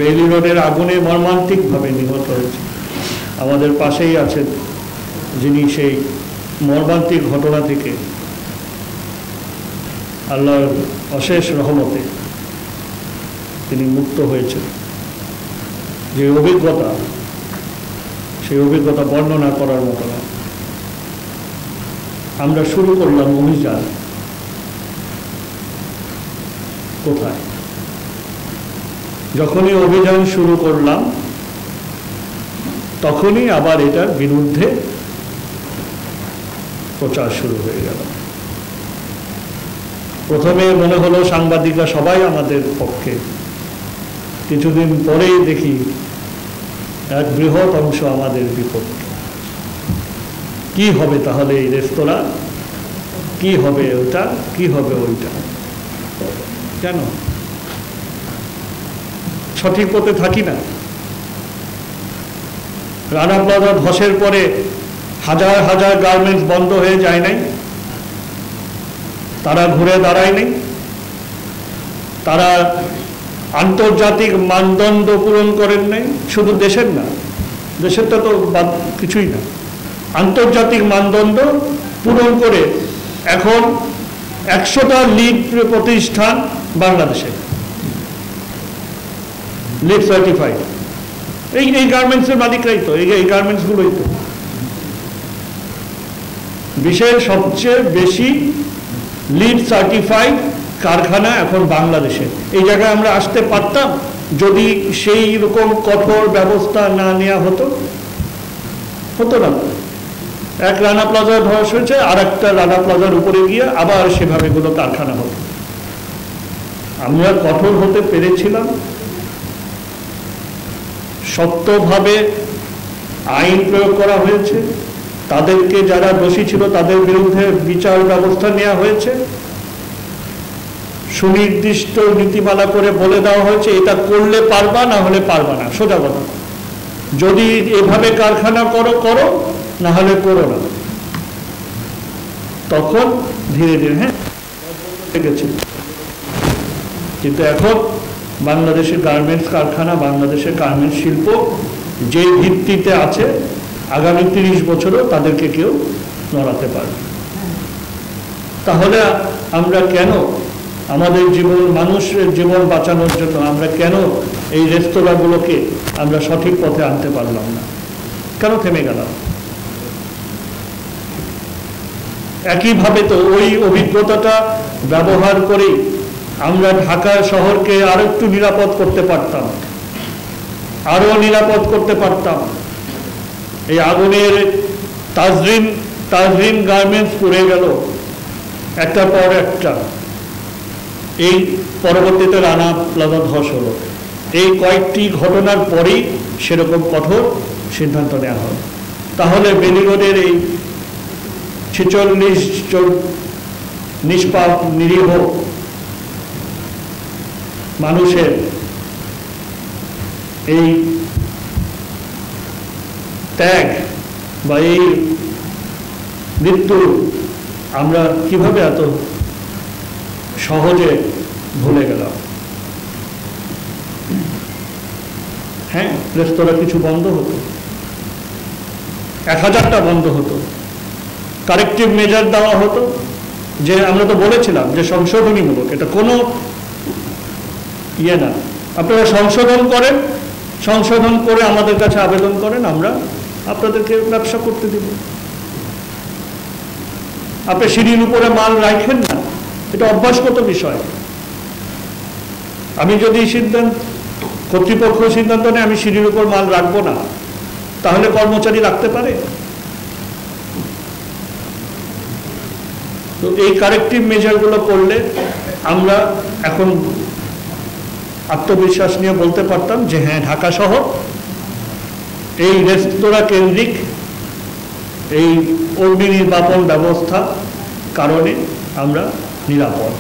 Bailey রোডের আগুনে মর্মান্তিকভাবে নিহত হয়েছে। আমাদের পাশেই আছেন যিনি সেই মর্মান্তিক ঘটনা থেকে আল্লাহর অশেষ রহমতে তিনি মুক্ত হয়েছেন। যে অভিজ্ঞতা, সেই অভিজ্ঞতা বর্ণনা করার মতো না। আমরা শুরু করলাম অভিযান কোথায়? যখনই অভিযান শুরু করলাম তখনই আবার এটার বিরুদ্ধে প্রচার শুরু হয়ে গেল। প্রথমে মনে হলো সাংবাদিকরা সবাই আমাদের পক্ষে, কিছুদিন পরেই দেখি এক বৃহৎ অংশ আমাদের বিপক্ষে। কি হবে তাহলে এই রেস্তোরাঁ, কি হবে ওটা, কি হবে ওইটা? কেন সঠিক পথে থাকি না? রানা প্লাজা ধসের পরে হাজার হাজার গার্মেন্টস বন্ধ হয়ে যায় নাই? তারা ঘুরে দাঁড়ায় নাই? তারা আন্তর্জাতিক মানদণ্ড পূরণ করেন নাই? শুধু দেশের না, দেশেরটা তো কিছুই না, আন্তর্জাতিক মানদণ্ড পূরণ করে এখন 100টা লিড প্রতিষ্ঠান বাংলাদেশে লিড সার্টিফাইড। এই গার্মেন্টসের মালিকরাই তো, এই গার্মেন্টসগুলোই তো বিশ্বের সবচেয়ে বেশি লিড সার্টিফাইড কারখানা এখন বাংলাদেশে। এই জায়গায় আমরা আসতে পারতাম যদি সেই রকম কঠোর ব্যবস্থা না নেওয়া হতো? হতো না। এক রানা প্লাজা ধস হয়েছে, আর একটা রানা প্লাজার উপরে গিয়ে আবার সেভাবে গুলো কারখানা হতো। আমরা কঠোর হতে পেরেছিলাম, শক্তভাবে আইন প্রয়োগ করা হয়েছে, তাদেরকে যারা দোষী ছিল তাদের বিরুদ্ধে বিচার ব্যবস্থা নেওয়া হয়েছে, সুনির্দিষ্ট নীতিমালা করে বলে দেওয়া হয়েছে এটা করলে পারবা, না হলে পারবা না। সোজা কথা, যদি এভাবে কারখানা করো করো, না হলে করো না। তখন ধীরে ধীরে গেছে। কিন্তু এখন বাংলাদেশের গার্মেন্টস কারখানা, বাংলাদেশের গার্মেন্টস শিল্প যে ভিত্তিতে আছে, আগামী 30 বছরও তাদেরকে কেউ নড়াতে পারবে। তাহলে আমরা কেন আমাদের জীবন, মানুষের জীবন বাঁচানোর জন্য আমরা কেন এই রেস্তোরাঁগুলোকে আমরা সঠিক পথে আনতে পারলাম না? কেন থেমে গেলাম? একইভাবে তো ওই অভিজ্ঞতাটা ব্যবহার করে আমরা ঢাকা শহরকে আরো একটু নিরাপদ করতে পারতাম, আরো নিরাপদ করতে পারতাম। এই আগুনের তাজরিন গার্মেন্টস পুড়ে গেল একটার পর একটা, এই পরবর্তীতে রানা প্লাজা ধস হলো। এই কয়েকটি ঘটনার পরেই সেরকম কঠোর সিদ্ধান্ত নেওয়া হয়। তাহলে বেইলি রোডের এই 46 জন নিষ্পাপ নিরীহ মানুষের এই ত্যাগ বা এই মৃত্যু আমরা কিভাবে এত সহজে ভুলে গেলাম? হ্যাঁ, রেস্তোরাঁ কিছু বন্ধ হতো, 1000টা বন্ধ হতো, কারেক্টিভ মেজার দেওয়া হতো। যে আমরা তো বলেছিলাম যে সংশোধনীমূলক, এটা কোনো ইয়ে না, আপনারা সংশোধন করেন, সংশোধন করে আমাদের কাছে আবেদন করেন, আমরা আপনাদেরকে ব্যবসা করতে দেব। আপনি সিঁড়ির উপরে মাল রাখেন না, এটা অভ্যাসগত বিষয়। আমি যদি কর্তৃপক্ষ সিদ্ধান্ত নেয় আমি সিঁড়ির উপর মাল রাখবো না, তাহলে কর্মচারী রাখতে পারে? তো এই কারেক্টিভ মেজারগুলো করলে আমরা এখন আত্মবিশ্বাস নিয়ে বলতে পারতাম যে হ্যাঁ, ঢাকা শহর এই রেস্তোরাঁ কেন্দ্রিক এই অগ্নি নির্বাপন ব্যবস্থা কারণে আমরা নিরাপদ।